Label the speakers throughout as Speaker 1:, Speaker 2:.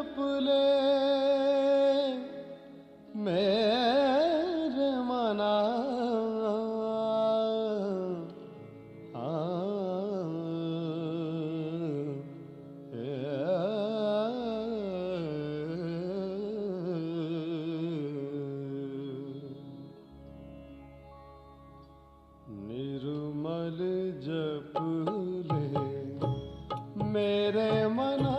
Speaker 1: जप ले मेरे मना निर्मल जप ले मेरे मना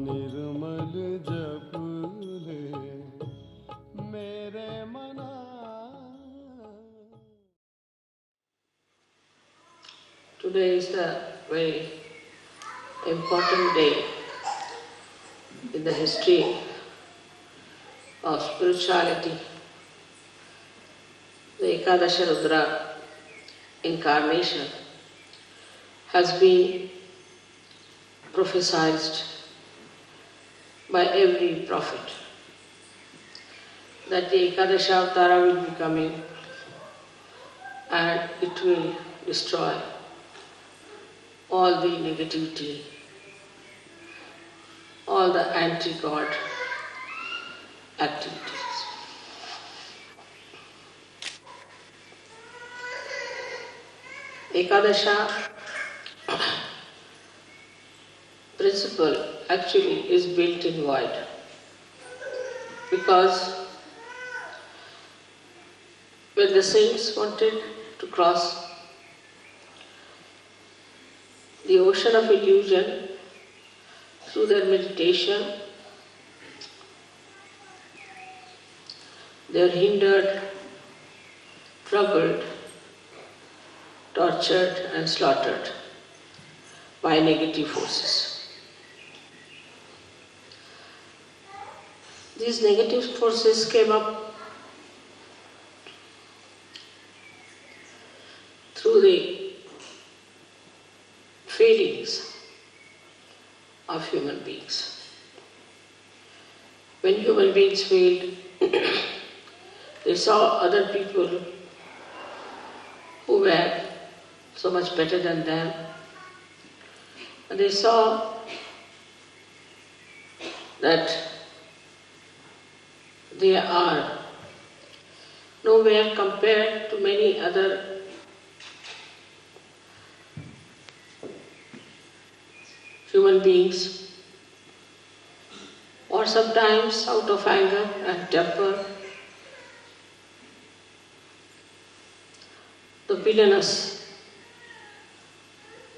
Speaker 1: निर्मल जप ले मेरे मना.
Speaker 2: Today is a very important day in the history of spirituality. The Ekadasha Rudra incarnation has been prophesied by every prophet that the Ekadasha Avtara will be coming and it will destroy all the negativity, all the anti-God activities. Ekadasha principle actually is built in void, because when the saints wanted to cross the ocean of illusion through their meditation, they are hindered, troubled, tortured and slaughtered by negative forces. These negative forces came up through the failings of human beings. When human beings failed, they saw other people who were so much better than them, and they saw that they are nowhere compared to many other human beings, or sometimes out of anger and temper, the villainous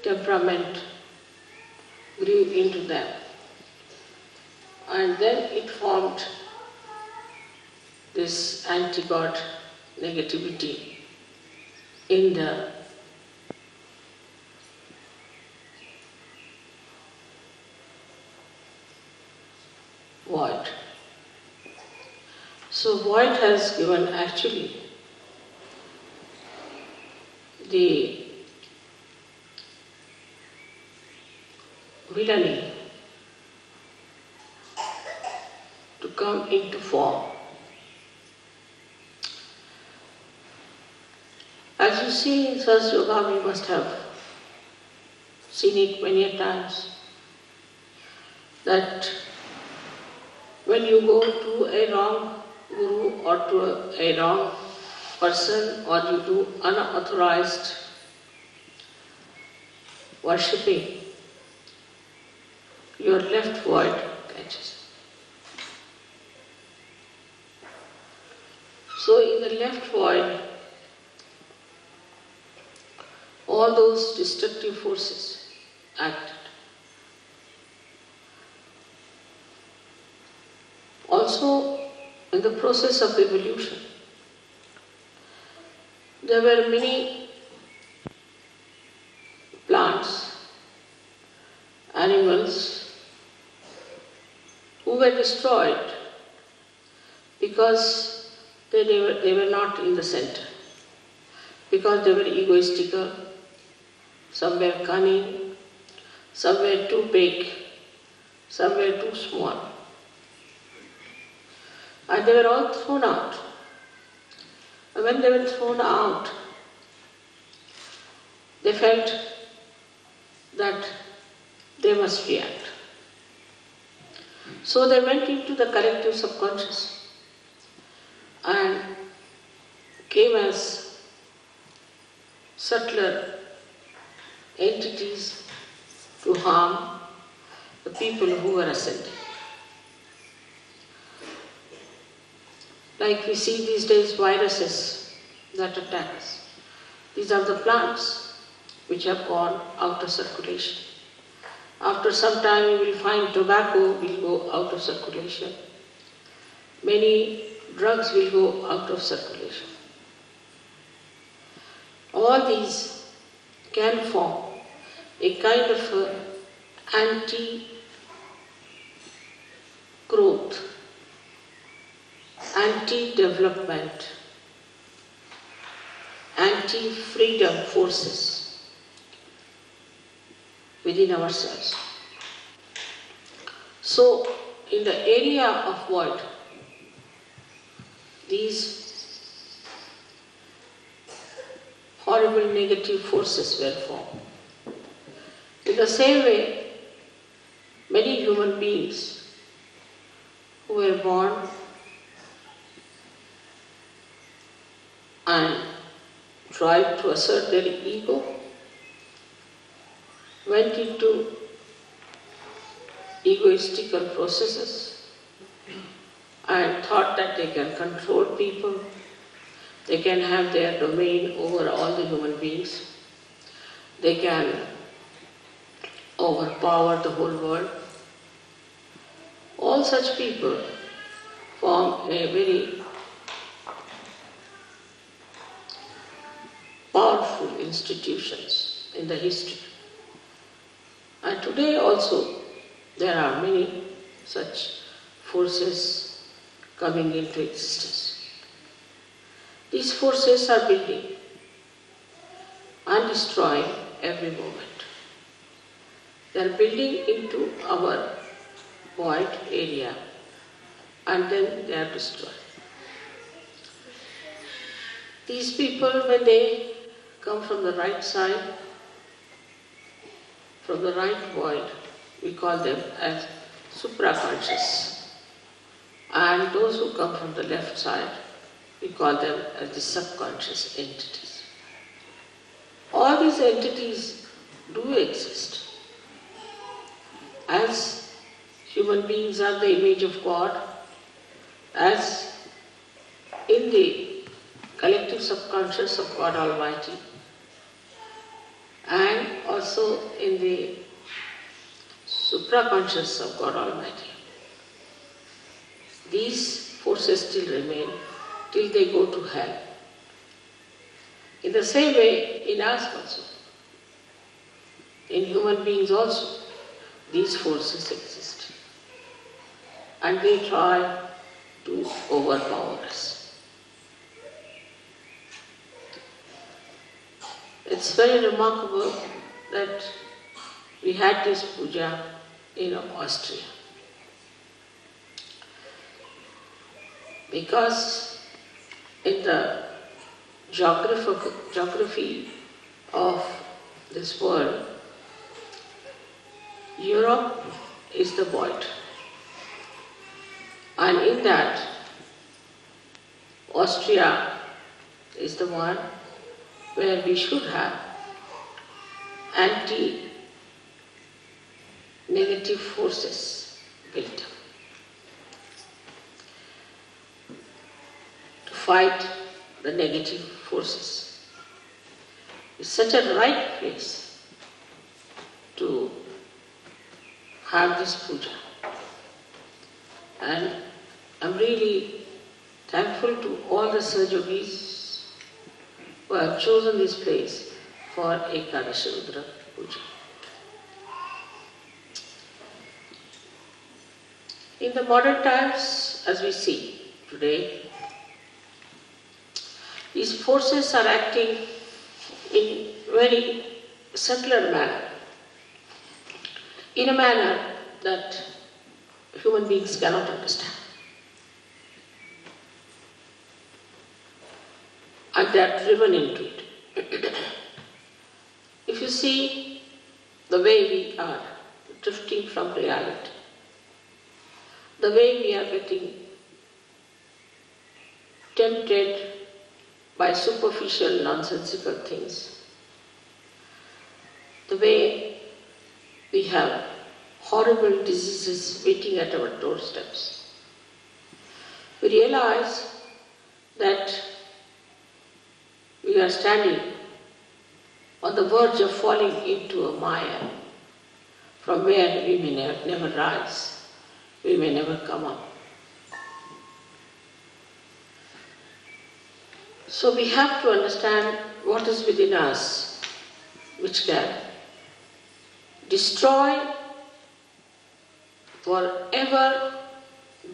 Speaker 2: temperament grew into them, and then it formed this anti-God negativity in the void. So void has given actually the villainy to come into form. As you see in Sas Yoga, we must have seen it many a times, that when you go to a wrong guru or to a wrong person, or you do unauthorized worshipping, your left void catches. So in the left void, all those destructive forces acted. Also, in the process of evolution, there were many plants, animals who were destroyed because they were not in the center, because they were egoistical, some were cunning, some were too big, some were too small. And they were all thrown out. And when they were thrown out, they felt that they must react. So they went into the collective subconscious and came as subtler entities to harm the people who were ascending. Like we see these days viruses that attack us. These are the plants which have gone out of circulation. After some time you will find tobacco will go out of circulation. Many drugs will go out of circulation. All these can form a kind of anti-growth, anti-development, anti-freedom forces within ourselves. So, in the area of void, these horrible negative forces were formed. In the same way, many human beings who were born and tried to assert their ego went into egoistical processes and thought that they can control people, they can have their domain over all the human beings, they can overpower the whole world. All such people form a very powerful institutions in the history. And today also there are many such forces coming into existence. These forces are building and destroying every moment. They are building into our void area and then they are destroyed. These people, when they come from the right side, from the right void, we call them as supraconscious. And those who come from the left side, we call them as the subconscious entities. All these entities do exist. As human beings are the image of God, as in the collective subconscious of God Almighty, and also in the supraconscious of God Almighty. These forces still remain till they go to hell. In the same way, in us also, in human beings also, these forces exist. And they try to overpower us. It's very remarkable that we had this puja in Austria. Because in the geography of this world, Europe is the void. And in that, Austria is the one where we should have anti-negative forces built up to fight the negative forces. It's such a right place to have this puja. And I'm really thankful to all the Sahajogis who have chosen this place for Ekadasha Rudra Puja. In the modern times, as we see today, these forces are acting in very subtler manner, in a manner that human beings cannot understand. And they are driven into it. If you see the way we are drifting from reality, the way we are getting tempted by superficial, nonsensical things, the way we have horrible diseases waiting at our doorsteps, we realize that we are standing on the verge of falling into a mire from where we may never rise, we may never come up. So we have to understand what is within us which can destroy forever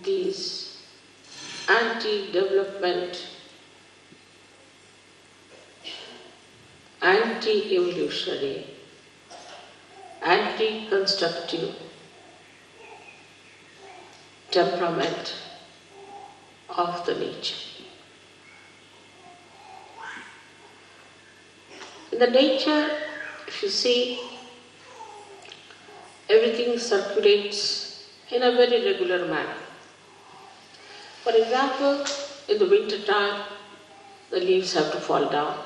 Speaker 2: these anti-development, anti-evolutionary, anti-constructive temperament of the nature. In the nature, if you see, everything circulates in a very regular manner. For example, in the winter time, the leaves have to fall down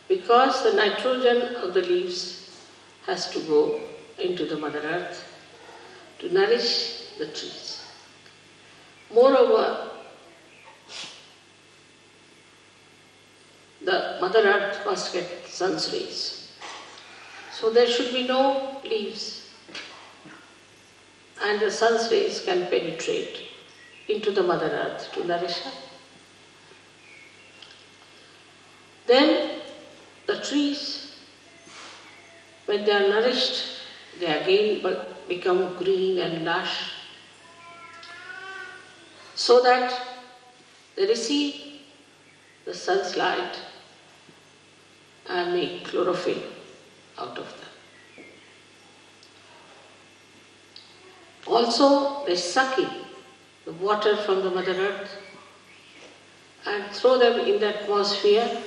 Speaker 2: because the nitrogen of the leaves has to go into the Mother Earth to nourish the trees. Moreover, the Mother Earth must get sun's rays. So there should be no leaves, and the sun's rays can penetrate into the Mother Earth to nourish her. Then the trees, when they are nourished, they again become green and lush, so that they receive the sun's light and make chlorophyll out of them. Also, they suck in the water from the Mother Earth and throw them in the atmosphere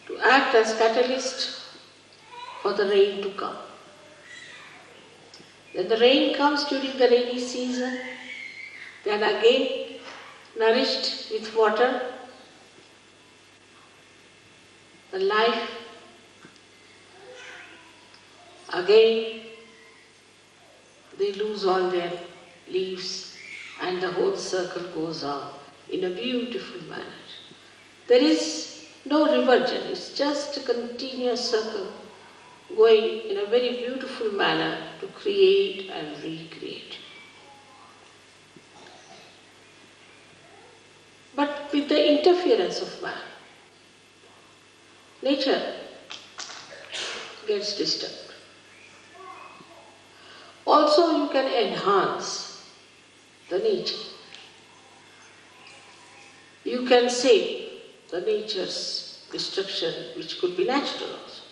Speaker 2: to act as catalyst for the rain to come. When the rain comes during the rainy season, they are again nourished with water. The life again, they lose all their leaves and the whole circle goes on in a beautiful manner. There is no reversion, it's just a continuous circle going in a very beautiful manner to create and recreate. But with the interference of man, nature gets disturbed. Also, you can enhance the nature. You can save the nature's destruction, which could be natural also.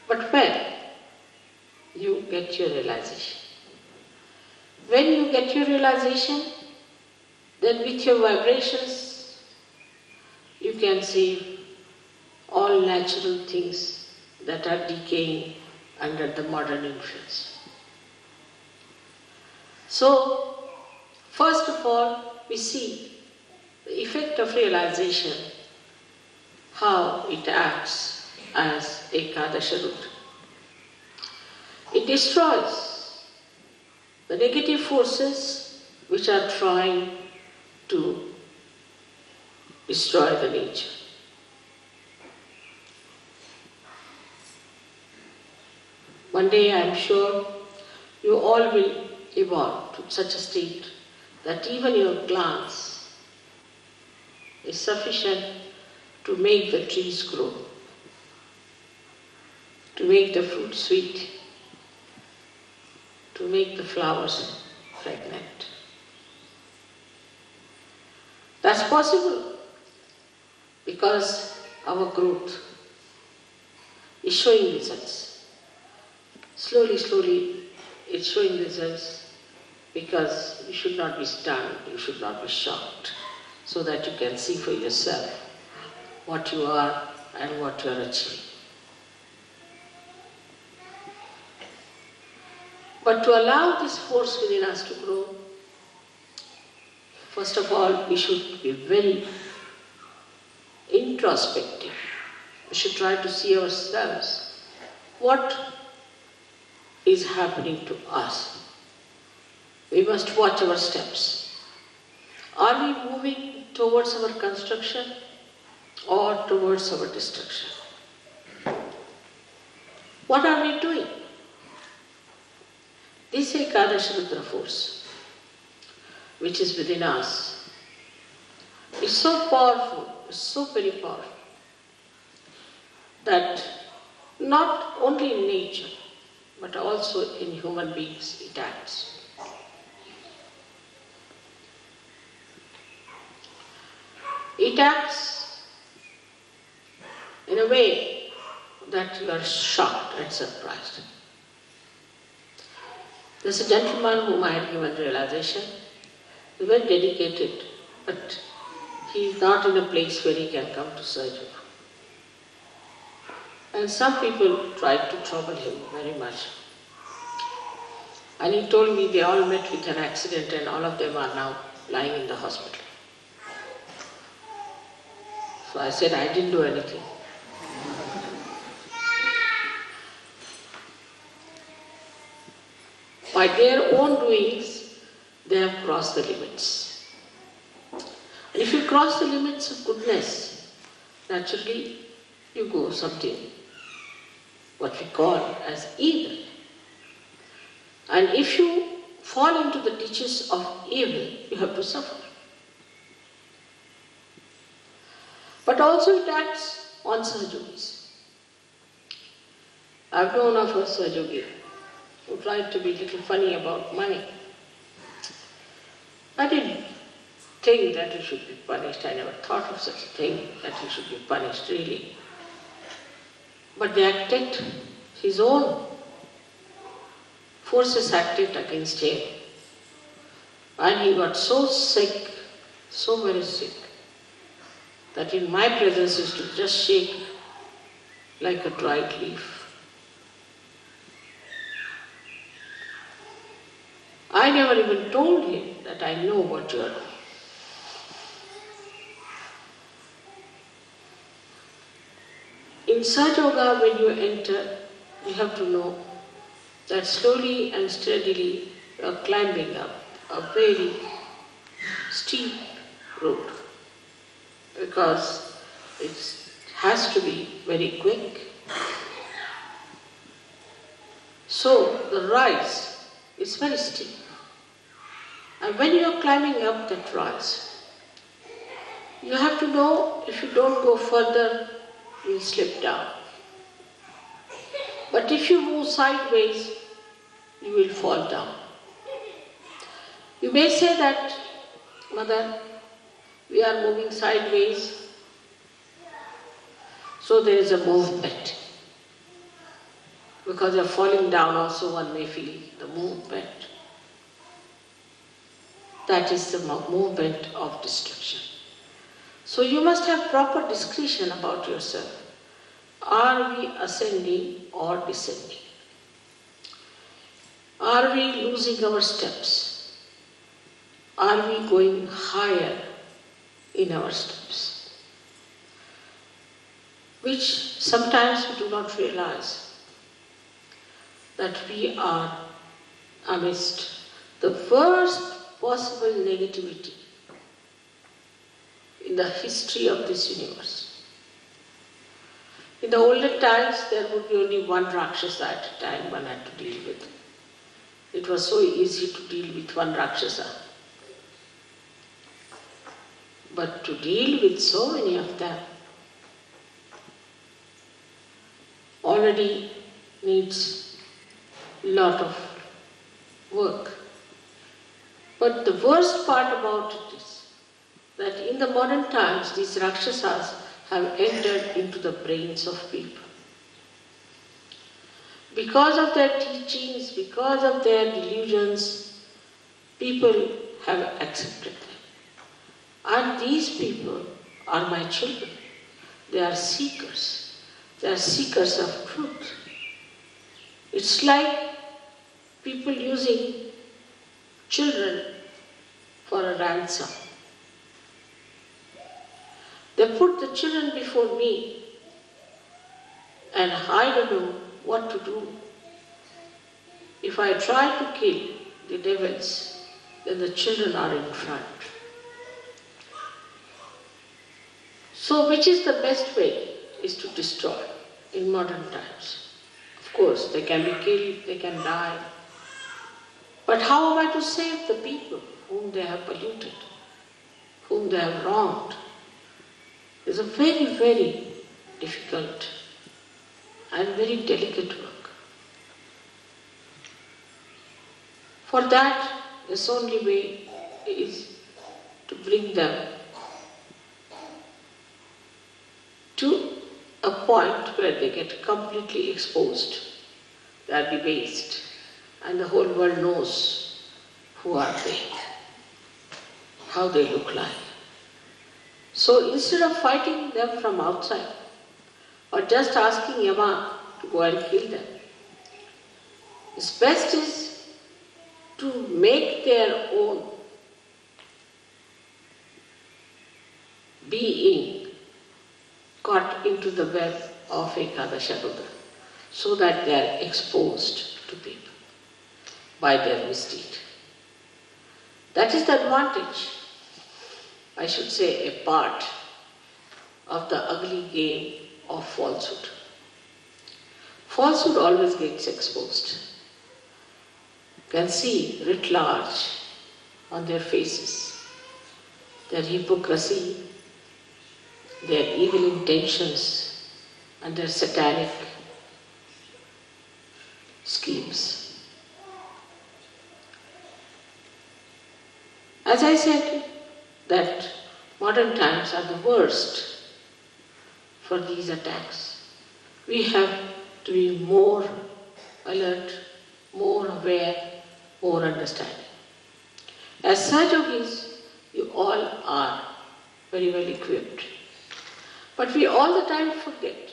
Speaker 2: But when you get your realization, when you get your realization, then with your vibrations, you can save all natural things that are decaying under the modern influence. So, first of all, we see the effect of realization, how it acts as Ekadasha Rudra. It destroys the negative forces which are trying to destroy the nature. One day I am sure you all will evolve to such a state that even your glance is sufficient to make the trees grow, to make the fruit sweet, to make the flowers fragrant. That's possible because our growth is showing results. Slowly, slowly, it's showing results because you should not be stunned, you should not be shocked, so that you can see for yourself what you are and what you are achieving. But to allow this force within us to grow, first of all, we should be very introspective. We should try to see ourselves. What is happening to us? We must watch our steps. Are we moving towards our construction or towards our destruction? What are we doing? This Ekadasha Rudra force, which is within us, is so powerful, is so very powerful, that not only in nature, but also in human beings it acts. It acts in a way that you are shocked and surprised. There's a gentleman whom I had given realization. He's very dedicated, but he is not in a place where he can come to surgery. And some people tried to trouble him very much. And he told me they all met with an accident and all of them are now lying in the hospital. So I said, I didn't do anything. By their own doings, they have crossed the limits. And if you cross the limits of goodness, naturally you go something, what we call as evil. And if you fall into the ditches of evil, you have to suffer. But also it acts on Sahajogis. I've known of a Sahajogi who tried to be a little funny about money. I didn't think that he should be punished. I never thought of such a thing, that he should be punished really. But they acted, his own forces acted against him. And he got so sick, so very sick, that in my presence he used to just shake like a dried leaf. I never even told him that I know what you are doing. In Sahaja Yoga, when you enter, you have to know that slowly and steadily you are climbing up a very steep road, because it has to be very quick. So the rise is very steep. And when you are climbing up that rise, you have to know if you don't go further, you will slip down. But if you move sideways, you will fall down. You may say that, Mother, we are moving sideways, so there is a movement. Because you are falling down also, one may feel the movement. That is the movement of destruction. So you must have proper discretion about yourself. Are we ascending or descending? Are we losing our steps? Are we going higher in our steps? Which sometimes we do not realize that we are amidst the worst possible negativity in the history of this universe. In the olden times, there would be only one Rakshasa at a time one had to deal with. It was so easy to deal with one Rakshasa. But to deal with so many of them already needs a lot of work. But the worst part about it is that in the modern times, these Rakshasas have entered into the brains of people. Because of their teachings, because of their delusions, people have accepted them. And these people are my children. They are seekers. They are seekers of truth. It's like people using children for a ransom. They put the children before me and I don't know what to do. If I try to kill the devils, then the children are in front. So which is the best way? Is to destroy in modern times. Of course, they can be killed, they can die. But how am I to save the people whom they have polluted, whom they have wronged? It's a very, very difficult and very delicate work. For that, this only way is to bring them to a point where they get completely exposed, they are debased, and the whole world knows who are they, how they look like. So instead of fighting them from outside, or just asking Yama to go and kill them, it's best is to make their own being caught into the web of Ekadasha Rudra, so that they are exposed to people by their misdeed. That is the advantage, I should say, a part of the ugly game of falsehood. Falsehood always gets exposed. You can see writ large on their faces, their hypocrisy, their evil intentions, and their satanic schemes. As I said, that modern times are the worst for these attacks. We have to be more alert, more aware, more understanding. As Sahajas, you all are very well equipped. But we all the time forget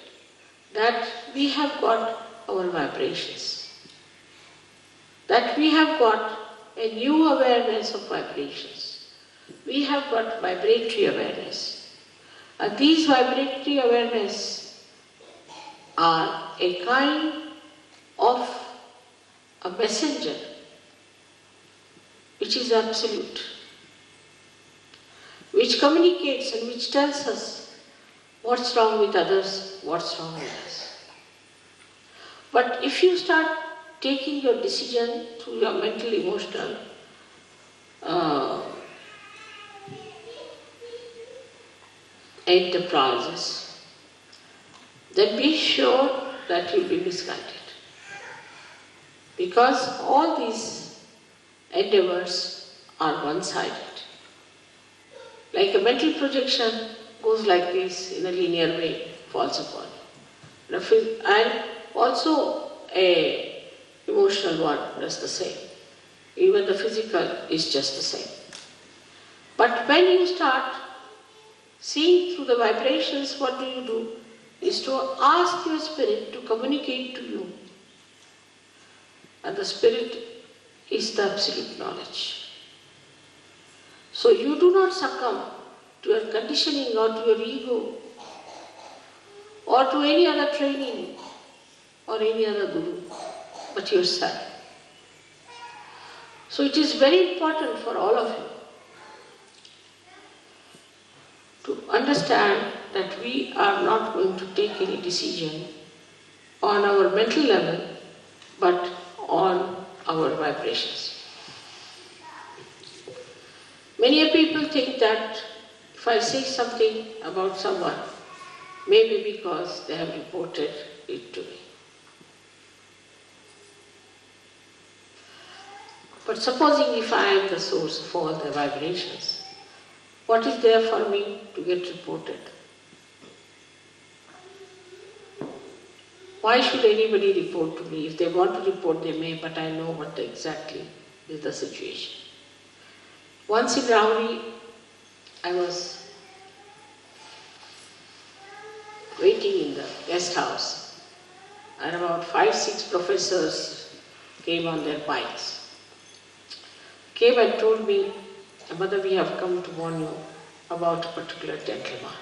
Speaker 2: that we have got our vibrations, that we have got a new awareness of vibrations. We have got vibratory awareness. And these vibratory awareness are a kind of a messenger which is absolute, which communicates and which tells us what's wrong with others, what's wrong with us. But if you start taking your decision through your mental, emotional enterprises, then be sure that you'll be misguided. Because all these endeavors are one-sided. Like a mental projection goes like this in a linear way, falls upon. And also a emotional one does the same. Even the physical is just the same. But when you start seeing through the vibrations, what do? Is to ask your spirit to communicate to you. And the spirit is the absolute knowledge. So you do not succumb to your conditioning or to your ego or to any other training or any other guru, but yourself. So it is very important for all of you to understand that we are not going to take any decision on our mental level, but on our vibrations. Many people think that if I say something about someone, maybe because they have reported it to me. But supposing if I am the source of all the vibrations, what is there for me to get reported? Why should anybody report to me? If they want to report, they may, but I know what exactly is the situation. Once in Rauri, I was waiting in the guest house, and about 5-6 professors came on their bikes, came and told me, Mother, we have come to warn you about a particular gentleman.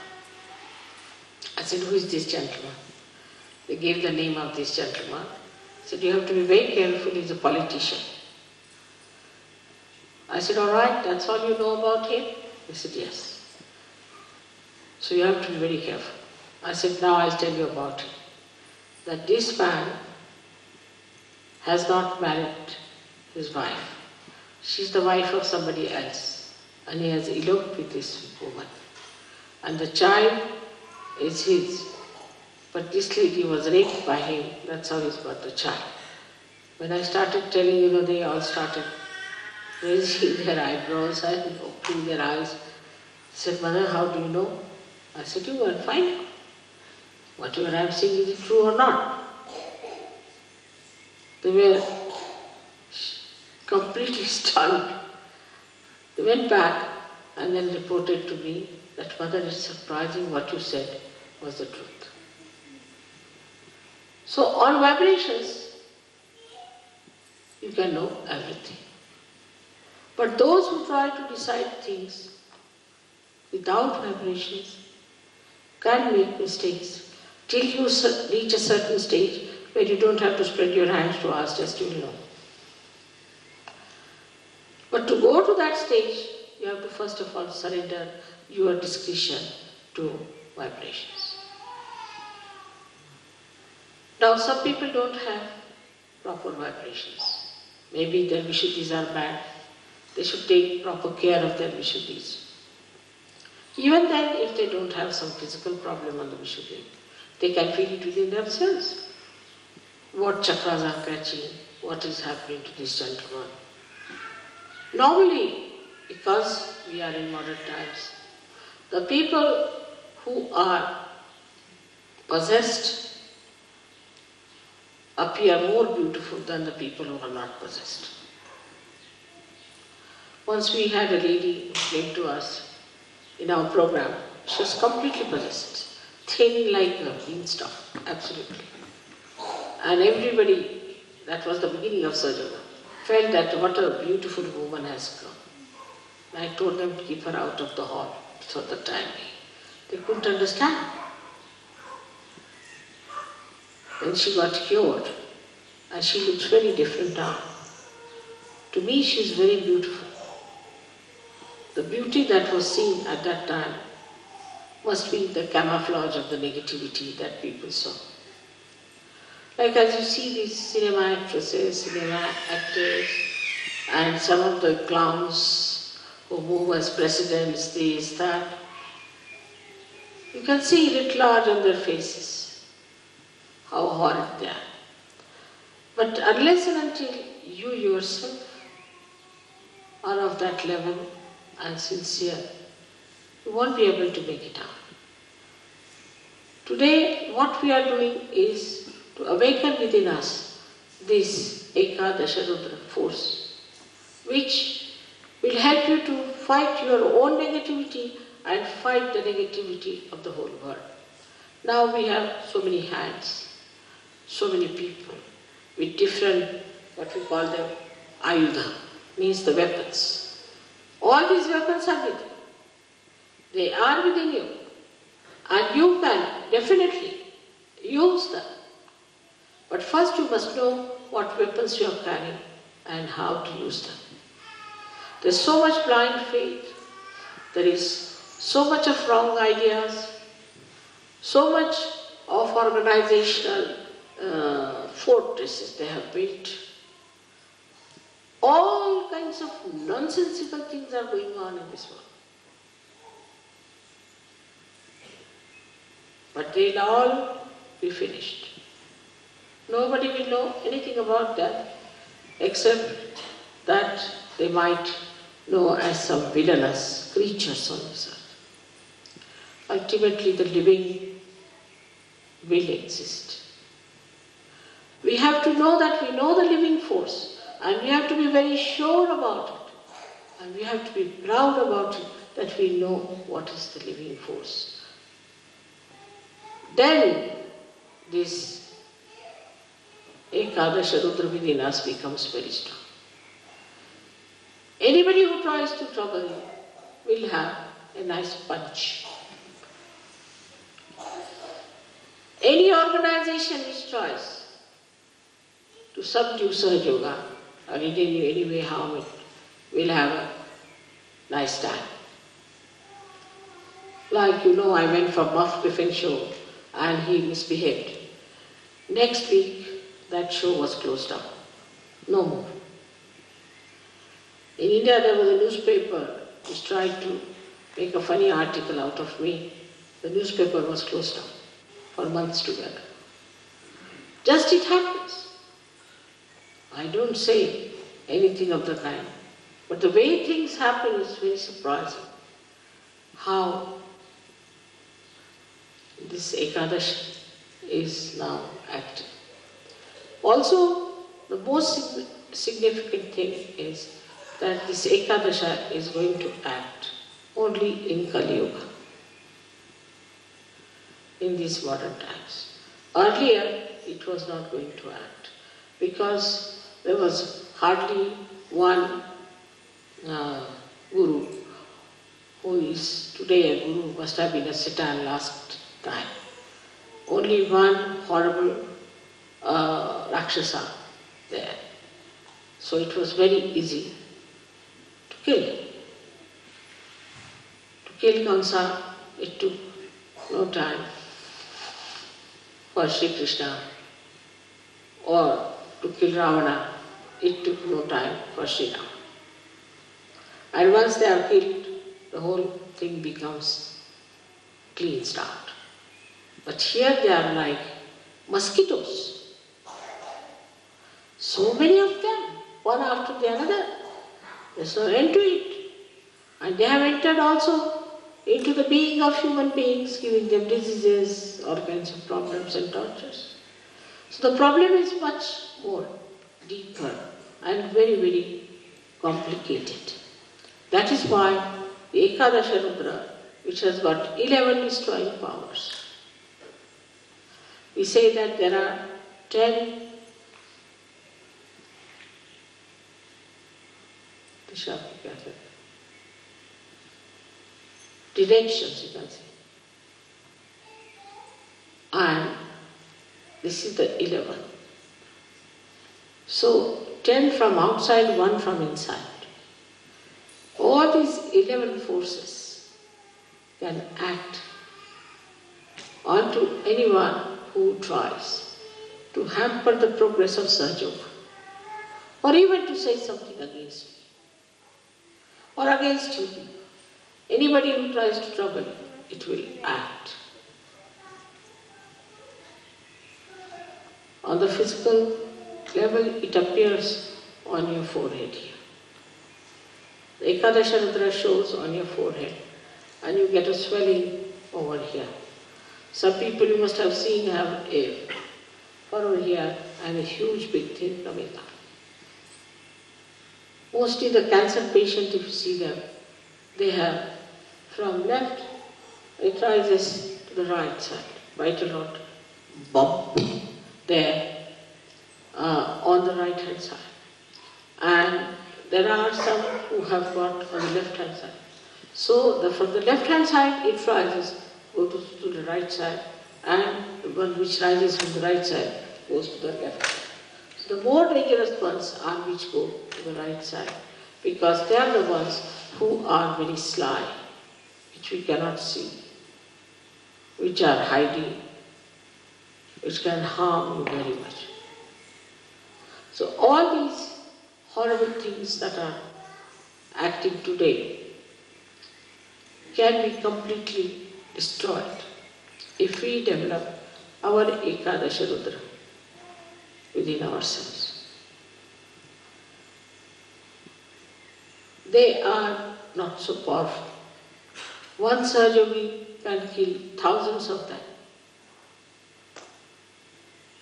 Speaker 2: I said, who is this gentleman? They gave the name of this gentleman. I said, you have to be very careful, he's a politician. I said, all right, that's all you know about him? He said, yes. So you have to be very careful. I said, now I'll tell you about him. That this man has not married his wife. She's the wife of somebody else. And he has eloped with this woman. And the child is his. But this lady was raped by him. That's how he's got the child. When I started telling, they all started raising their eyebrows and opening their eyes. I said, Mother, how do you know? I said, you go and find out. Whatever I'm saying, is it true or not? They were completely stunned. They went back and then reported to me that, Mother, it's surprising what you said was the truth. So on vibrations, you can know everything. But those who try to decide things without vibrations can make mistakes till you reach a certain stage where you don't have to spread your hands to ask, just you will know. But to go to that stage, you have to first of all surrender your discretion to vibrations. Now some people don't have proper vibrations. Maybe their Vishuddhis are bad. They should take proper care of their Vishuddhis. Even then, if they don't have some physical problem on the Vishuddhi, they can feel it within themselves. What chakras are catching, what is happening to this gentleman. Normally, because we are in modern times, the people who are possessed appear more beautiful than the people who are not possessed. Once we had a lady who came to us in our program. She was completely possessed, thin like a beanstalk, absolutely. And everybody, that was the beginning of Sajjana, felt that what a beautiful woman has come. And I told them to keep her out of the hall for the time being. They couldn't understand. Then she got cured, and she looks very different now. To me, she is very beautiful. The beauty that was seen at that time must be the camouflage of the negativity that people saw. Like as you see these cinema actresses, cinema actors, and some of the clowns who move as presidents, this, that, you can see it large on their faces, how horrid they are. But unless and until you yourself are of that level and sincere, you won't be able to make it out. Today, what we are doing is to awaken within us this Ekadasha Rudra force, which will help you to fight your own negativity and fight the negativity of the whole world. Now we have so many hands, so many people with different, what we call them, ayudha, means the weapons. All these weapons are within. They are within you. And you can definitely use them. But first you must know what weapons you are carrying and how to use them. There's so much blind faith. There is so much of wrong ideas, so much of organizational fortresses they have built. All kinds of nonsensical things are going on in this world. But they'll all be finished. Nobody will know anything about that except that they might know as some villainous creatures on this earth. Ultimately, the living will exist. We have to know that we know the living force, and we have to be very sure about it. And we have to be proud about it, that we know what is the living force. Then this Ekadasha Rudra within us becomes very strong. Anybody who tries to trouble you will have a nice punch. Any organization which tries to subdue Sahaja Yoga or in any way harm it will have a nice time. Like I went for Muff Griffin show and he misbehaved. Next week that show was closed down. No more. In India there was a newspaper which tried to make a funny article out of me. The newspaper was closed down for months together. Just it happens. I don't say anything of the kind. But the way things happen is very surprising. How this Ekadashi is now active. Also, the most significant thing is that this Ekadasha is going to act only in Kali Yuga, in these modern times. Earlier, it was not going to act because there was hardly one guru who is today a guru, must have been a Satan last time. Only one horrible Rakshasa there. So it was very easy to kill. To kill Kamsa, it took no time for Sri Krishna, or to kill Ravana, it took no time for Sri Rama. And once they are killed, the whole thing becomes clean start. But here they are like mosquitoes. So many of them, one after the other. There's no end to it. And they have entered also into the being of human beings, giving them diseases, all kinds of problems and tortures. So the problem is much more deeper and very, very complicated. That is why the Ekadasha Rudra, which has got 11 destroying powers, we say that there are 10 directions, you can say. And this is the 11. So 10 from outside, 1 from inside. All these 11 forces can act onto anyone who tries to hamper the progress of Sahaja Yoga, or even to say something against me, or against you. Anybody who tries to trouble you, it will act. On the physical level, it appears on your forehead here. The Ekadasha Rudra shows on your forehead and you get a swelling over here. Some people you must have seen have a furrow here and a huge big thing coming up. Mostly the cancer patient, if you see them, they have from left, it rises to the right side, quite a lot, bump there on the right hand side. And there are some who have got on the left hand side. So from the left hand side it rises, goes to the right side, and the one which rises from the right side goes to the left side. So the more dangerous ones are which go to the right side, because they are the ones who are very sly, which we cannot see, which are hiding, which can harm you very much. So all these horrible things that are acting today can be completely destroyed if we develop our Ekadasha Rudra within ourselves. They are not so powerful. One surgery can kill thousands of them,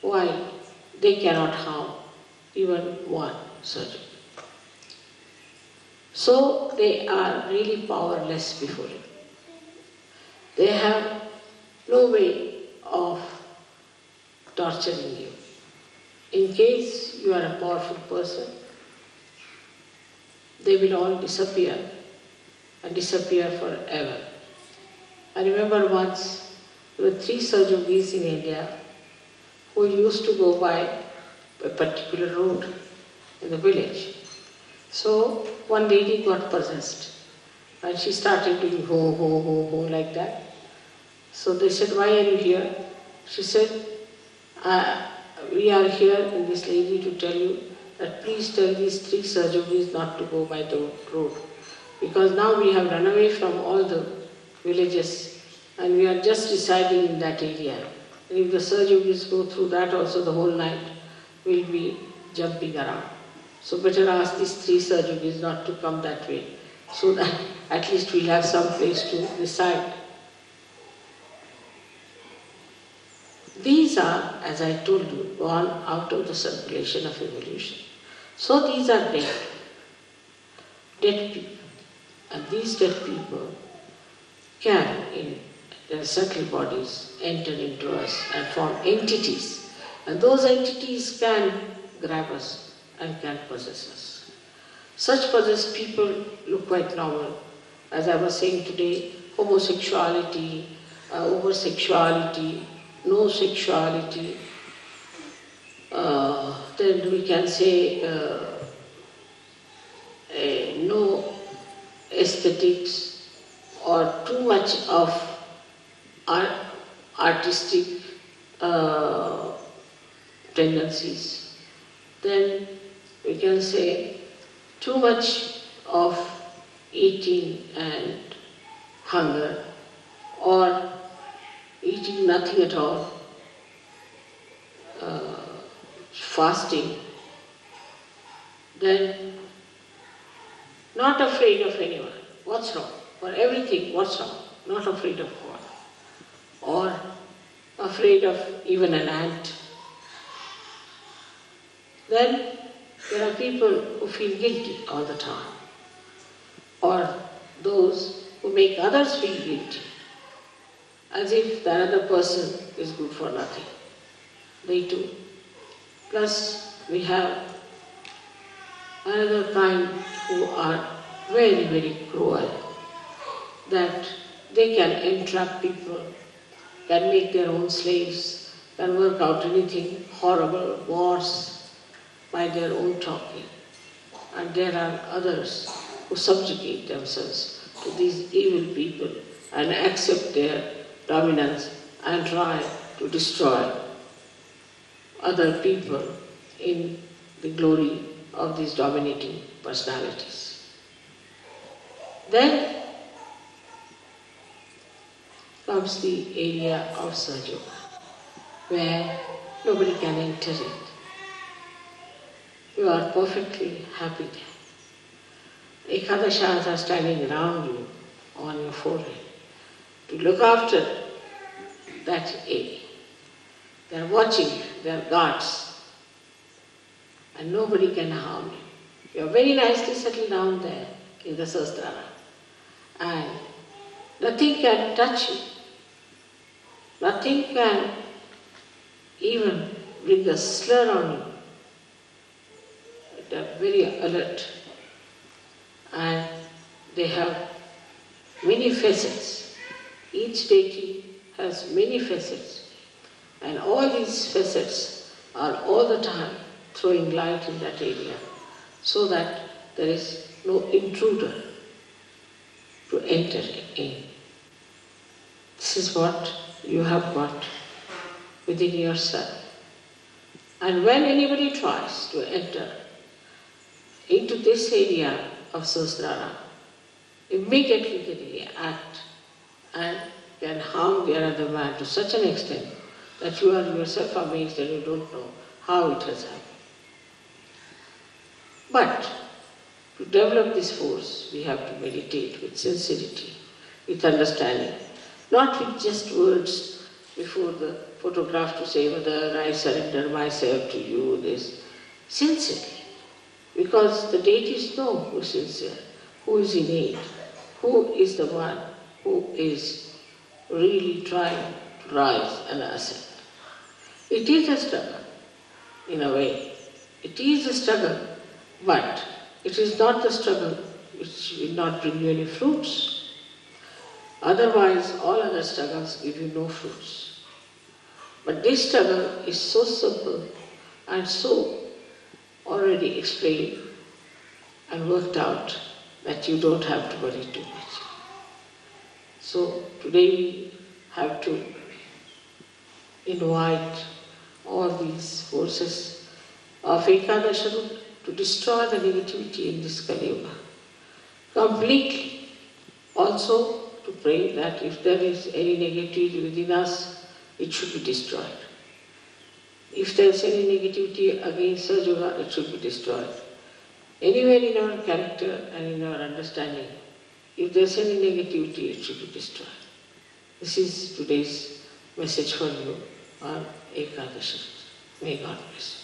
Speaker 2: while they cannot harm even one surgeon. So they are really powerless before him. They have no way of torturing you. in case you are a powerful person, they will all disappear and disappear forever. I remember once there were 3 Sajogis in India who used to go by a particular road in the village. So one lady got possessed and she started doing ho, ho, ho, ho like that. So they said, why are you here? She said, we are here in this lady to tell you that please tell these 3 Sajogis not to go by the road. Because now we have run away from all the villages and we are just residing in that area. And if the Sajogis go through that also the whole night, we'll be jumping around. So better ask these 3 Sajogis not to come that way, so that at least we'll have some place to reside. These are, as I told you, gone out of the circulation of evolution. So these are dead people. And these dead people can, in their subtle bodies, enter into us and form entities. And those entities can grab us and can possess us. Such possessed people look quite normal. As I was saying today, homosexuality, over-sexuality, no sexuality, then we can say no aesthetics or too much of artistic tendencies. Then we can say too much of eating and hunger, or eating nothing at all, fasting, then not afraid of anyone. What's wrong? For everything, what's wrong? Not afraid of God. Or afraid of even an ant. Then there are people who feel guilty all the time. Or those who make others feel guilty, as if the other person is good for nothing. They too. Plus, we have another kind who are very, very cruel, that they can entrap people, can make their own slaves, can work out anything horrible, wars, by their own talking. And there are others who subjugate themselves to these evil people and accept their dominance and try to destroy other people in the glory of these dominating personalities. Then comes the area of Sahaja, where nobody can enter it. You are perfectly happy there. Ekadashas are standing around you on your forehead to look after that area. They are watching, they are guards, and nobody can harm you. You are very nicely settled down there in the Sahasrara, and nothing can touch you. Nothing can even bring a slur on you. They are very alert, and they have many facets. Each deity has many facets. And all these facets are all the time throwing light in that area, so that there is no intruder to enter in. This is what you have got within yourself. And when anybody tries to enter into this area of Sahasrara, immediately they act and can harm the other man to such an extent that you are yourself amazed and you don't know how it has happened. But to develop this force, we have to meditate with sincerity, with understanding, not with just words before the photograph to say, Mother, I surrender myself to you, this. Sincerely. Because the deities know who is sincere, who is innate, who is the one who is really trying to rise and ascend. It is a struggle. in a way. It is a struggle, but it is not the struggle which will not bring you any fruits. Otherwise, all other struggles give you no fruits. But this struggle is so simple and so already explained and worked out that you don't have to worry too much. So today we have to invite all these forces of Ekadasha Rudra to destroy the negativity in this Kali Yuga completely. Also to pray that if there is any negativity within us, it should be destroyed. If there is any negativity against Sajuga, it should be destroyed. Anywhere in our character and in our understanding, if there is any negativity, it should be destroyed. This is today's message for you on Ekadasha. May God bless you.